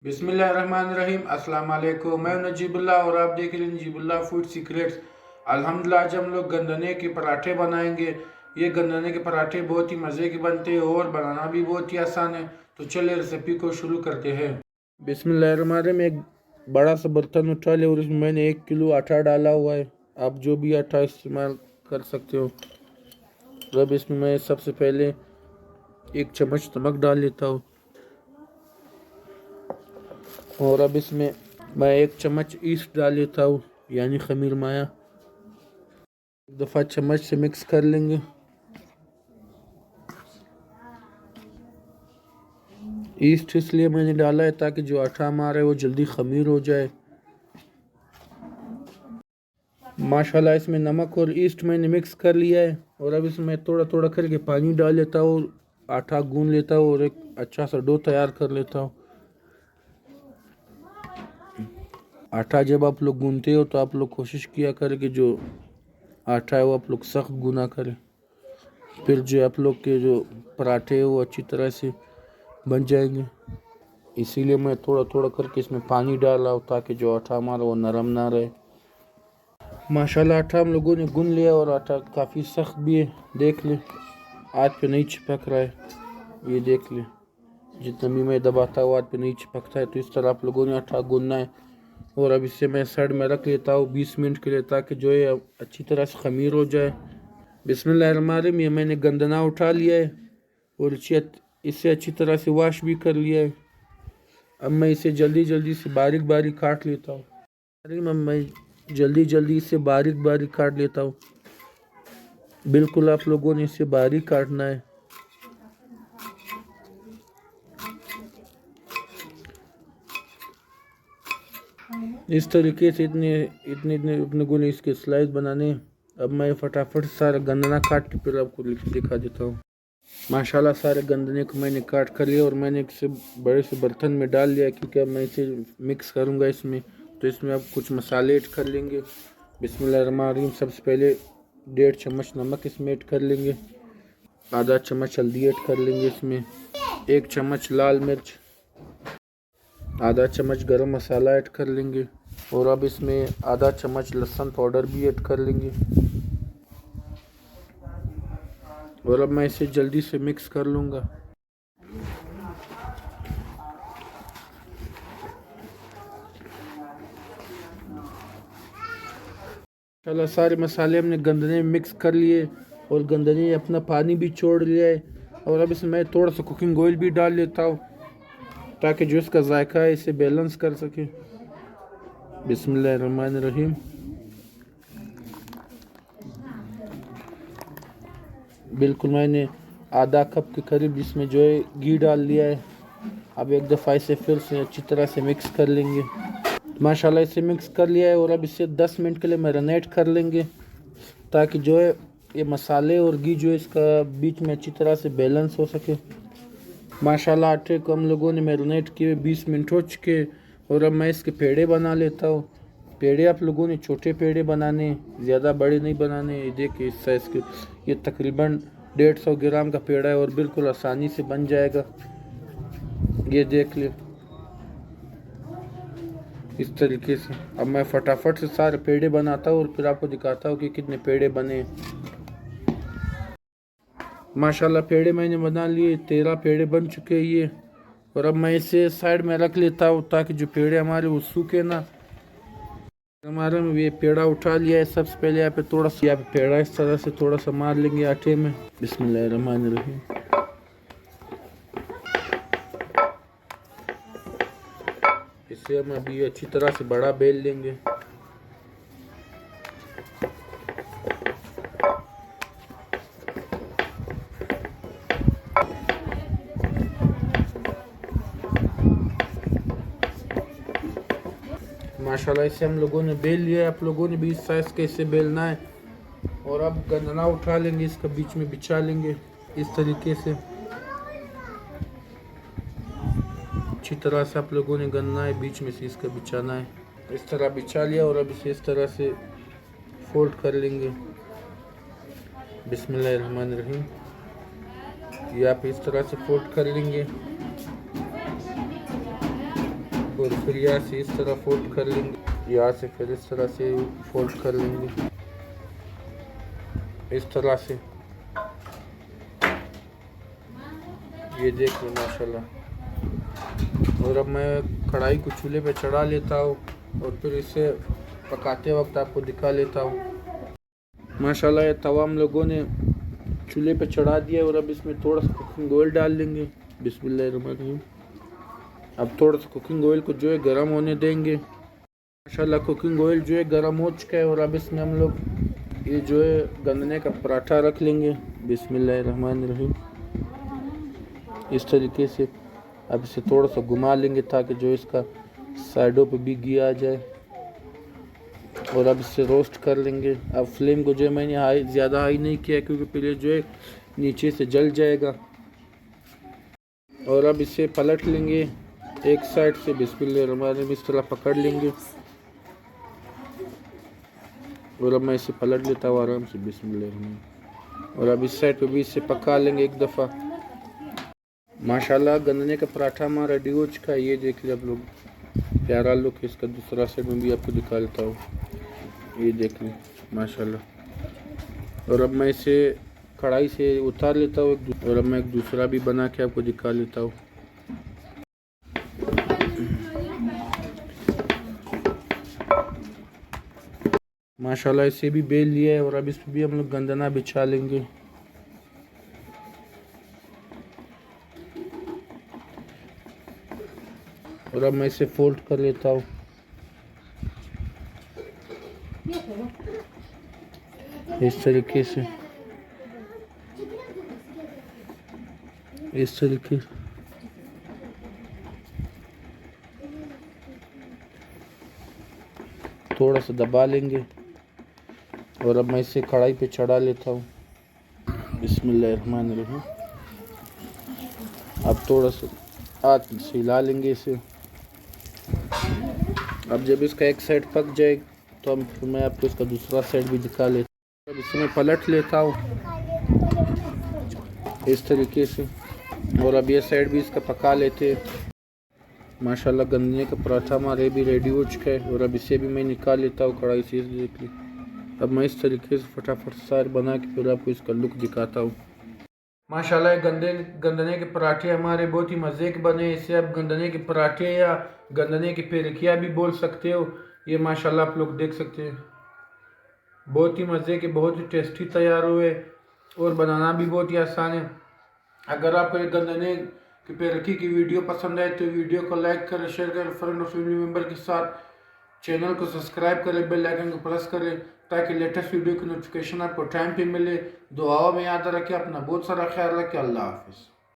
बिस्मिल्लाहिर्रहमानिर्रहीम। अस्सलाम वालेकुम। मैं नजीबुल्ला और आप देख रहे हैं नजीबुल्ला फूड सीक्रेट्स। अल्हम्दुलिल्लाह आज हम लोग गंदने के पराठे बनाएंगे। ये गंदने के पराठे बहुत ही मज़े के बनते हैं और बनाना भी बहुत ही आसान है। तो चलिए रेसिपी को शुरू करते हैं। बिस्मिल्लाहिर्रहमानिर्रहीम। एक बड़ा सा बर्तन उठा लिया और इसमें मैंने 1 किलो आटा डाला हुआ है। आप जो भी आटा इस्तेमाल कर सकते हो। अब इसमें मैं सबसे पहले 1 चम्मच नमक डाल लेता हूँ और अब इसमें मैं 1 चम्मच ईस्ट डाल लेता हूँ, यानी खमीर माया। एक दफ़ा चम्मच से मिक्स कर लेंगे। ईस्ट इसलिए मैंने डाला है ताकि जो आटा हमारा है वो जल्दी खमीर हो जाए। माशाल्लाह इसमें नमक और ईस्ट मैंने मिक्स कर लिया है और अब इसमें थोड़ा थोड़ा करके पानी डाल लेता हूँ, आटा गूंद लेता हूँ और एक अच्छा सा डो तैयार कर लेता हूँ। आटा जब आप लोग गूंदते हो तो आप लोग कोशिश किया करें कि जो आटा है वो आप लोग सख्त गूना करें, फिर जो आप लोग के जो पराठे है वो अच्छी तरह से बन जाएंगे। इसीलिए मैं थोड़ा थोड़ा करके इसमें पानी डाल रहा हूँ ताकि जो आटा हमारा वो नरम ना रहे। माशाल्लाह आटा हम लोगों ने गूंद लिया और आटा काफ़ी सख्त भी है। देख ले हाथ पे नहीं चिपक रहा है, ये देख ले जितना भी मैं दबाता हूँ हाथ पे नहीं चिपकता है। तो इस तरह आप लोगों ने आटा गूंदना है और अब इसे मैं साइड में रख लेता हूँ 20 मिनट के लिए ताकि जो है अच्छी तरह से खमीर हो जाए। बिस्मिल्लाहिर्रहमानिर्रहीम। ये मैंने गंदना उठा लिया है और इसे अच्छी तरह से वॉश भी कर लिया है। अब मैं इसे जल्दी जल्दी से बारीक बारीक काट लेता हूँ। अब मैं जल्दी जल्दी इसे बारीक बारीक काट लेता हूँ। बिल्कुल आप लोगों ने इसे बारीक काटना है। इस तरीके से इतने इतने इतने अपने को इसके स्लाइस बनाने। अब मैं फटाफट सारा गंदना काट के फिर आपको दिखा देता हूँ। माशाल्लाह सारे गंदने को मैंने काट कर लिया और मैंने इसे बड़े से बर्तन में डाल लिया क्योंकि अब मैं इसे मिक्स करूँगा इसमें। तो इसमें अब कुछ मसाले ऐड कर लेंगे। बिस्मिल्लाहिर्रहमानिर्रहीम। सबसे पहले 1.5 चम्मच नमक इसमें ऐड कर लेंगे, आधा चम्मच हल्दी ऐड कर लेंगे इसमें, 1 चम्मच लाल मिर्च, आधा चम्मच गरम मसाला ऐड कर लेंगे और अब इसमें आधा चम्मच लहसुन पाउडर भी ऐड कर लेंगे और अब मैं इसे जल्दी से मिक्स कर लूँगा। चलो सारे मसाले हमने गंदने में मिक्स कर लिए और गंदने ने अपना पानी भी छोड़ लिया है और अब इसमें मैं थोड़ा सा कुकिंग ऑयल भी डाल लेता हूँ ताकि जो इसका जायका है इसे बैलेंस कर सके। बिस्मिल्लाहिर्रहमानिर्रहीम। बिल्कुल मैंने आधा कप के करीब इसमें जो है घी डाल लिया है। अब एक दफ़ा इसे फिर से अच्छी तरह से मिक्स कर लेंगे। माशाल्लाह इसे मिक्स कर लिया है और अब इसे 10 मिनट के लिए मैरिनेट कर लेंगे ताकि जो है ये मसाले और घी जो है इसका बीच में अच्छी तरह से बैलेंस हो सके। माशाल्लाह आटे को हम लोगों ने मैरिनेट किए 20 मिनट हो चुके और अब मैं इसके पेड़े बना लेता हूँ। पेड़े आप लोगों ने छोटे पेड़े बनाने, ज़्यादा बड़े नहीं बनाने। ये देखिए इस साइज़ के, ये तकरीबन 150 ग्राम का पेड़ा है और बिल्कुल आसानी से बन जाएगा। ये देख ले इस तरीके से। अब मैं फटाफट से सारे पेड़े बनाता हूँ और फिर आपको दिखाता हूँ कि कितने पेड़े बने। माशाल्लाह पेड़े मैंने बना लिए, 13 पेड़े बन चुके हैं ये। और अब मैं इसे साइड में रख लेता हूँ ताकि जो पेड़े हमारे वो सूखे ना। हमारे में ये पेड़ा उठा लिया है। सबसे पहले यहाँ पे थोड़ा सा पेड़ा इस तरह से थोड़ा सा मार लेंगे आटे में। बिस्मिल्लाहिर्रहमानिर्रहीम। इसे हम अभी अच्छी तरह से बड़ा बेल लेंगे। माशाल्लाह इसे हम लोगों ने बेल लिया है। आप लोगों ने भी इस साइज़ के इसे बेलना है और अब गंदना उठा लेंगे, इसका बीच में बिछा लेंगे इस तरीके से। अच्छी तरह से आप लोगों ने गंदना है बीच में से इसका बिछाना है। इस तरह बिछा लिया और अब इसे इस तरह से फोल्ड कर लेंगे। बिस्मिल्लाहिर्रहमानिर्रहीम। ये आप इस तरह से फोल्ड कर लेंगे। और फिर यहाँ से इस तरह फोल्ड कर लेंगे, यहाँ से फिर इस तरह से फोल्ड कर लेंगे, इस तरह से। ये देख लो माशाल्लाह। और अब मैं कढ़ाई को चूल्हे पे चढ़ा लेता हूँ और फिर इसे पकाते वक्त आपको दिखा लेता हूँ। माशाल्लाह ये तवा हम लोगों ने चूल्हे पे चढ़ा दिया और अब इसमें थोड़ा सा कुकिंग ऑयल डाल लेंगे। बिस्मिल्लाहिर्रहमानिर्रहीम। अब थोड़ा सा कुकिंग ऑयल को जो है गर्म होने देंगे। माशाल्लाह कुकिंग ऑयल जो है गर्म हो चुका है और अब इसमें हम लोग ये जो है गंदने का पराठा रख लेंगे। बिस्मिल्लाहिर्रहमानिर्रहीम। इस तरीके से अब इसे थोड़ा सा घुमा लेंगे ताकि जो इसका साइडों पे भी घी आ जाए और अब इसे रोस्ट कर लेंगे। अब फ्लेम को जो है मैंने ज़्यादा हाई नहीं किया क्योंकि पहले जो है नीचे से जल जाएगा। और अब इसे पलट लेंगे एक साइड से। बिस्मिल्लाहिर्रहमानिर्रहीम। इस तरह पकड़ लेंगे और अब मैं इसे पलट लेता हूँ आराम से। बिस्मिल्लाहिर्रहमानिर्रहीम। और अब इस साइड पे भी इसे पका लेंगे एक दफ़ा। माशाल्लाह गंदने का पराठा हमारा रेडी हो चुका है। ये देख लिया आप लोग, प्यारा लुक है इसका। दूसरा साइड में भी आपको दिखा लेता हूँ, ये देख लें माशाल्लाह। और अब मैं इसे कढ़ाई से उतार लेता हूँ और अब मैं एक दूसरा भी बना के आपको दिखा लेता हूँ। माशाल्लाह इसे भी बेल लिया है और अब इस पर भी हम लोग गंदना बिछा लेंगे। और अब मैं इसे फोल्ड कर लेता हूँ। इस तरीके से, इस तरीके से थोड़ा सा दबा लेंगे और अब मैं इसे कढ़ाई पे चढ़ा लेता हूँ। बिस्मिल्लाहिर्रहमानिर्रहीम। अब थोड़ा सा हाथ से हिला लेंगे इसे। अब जब इसका एक साइड पक जाए तो मैं आपको इसका दूसरा साइड भी दिखा लेता हूँ। अब इसमें पलट लेता हूँ इस तरीके से और अब ये साइड भी इसका पका लेते हैं। माशाल्लाह गंदने का पराठा हमारे भी रेडी हो चुका है और अब इसे भी मैं निकाल लेता हूँ कढ़ाई से। देख ली। अब मैं इस तरीके से फटाफट सार बना के फिर आपको इसका लुक दिखाता हूँ। माशाल्लाह गंदने के पराठे हमारे बहुत ही मज़े के बने। इसे आप गंदने के पराठे या गंदने की पेरकिया भी बोल सकते हो। ये माशाल्लाह आप लोग देख सकते हैं, बहुत ही मज़े के, बहुत ही टेस्टी तैयार हुए और बनाना भी बहुत ही आसान है। अगर आपको ये गंदने की पेरकी की वीडियो पसंद आए तो वीडियो को लाइक करें, शेयर करें फ्रेंड और फैमिली मेम्बर के साथ। चैनल को सब्सक्राइब करें, बेल आइकन को प्रेस करें ताकि लेटेस्ट वीडियो की नोटिफिकेशन आपको टाइम पे मिले। दुआओं में याद रखें, अपना बहुत सारा ख्याल रखें। अल्लाह हाफिज़।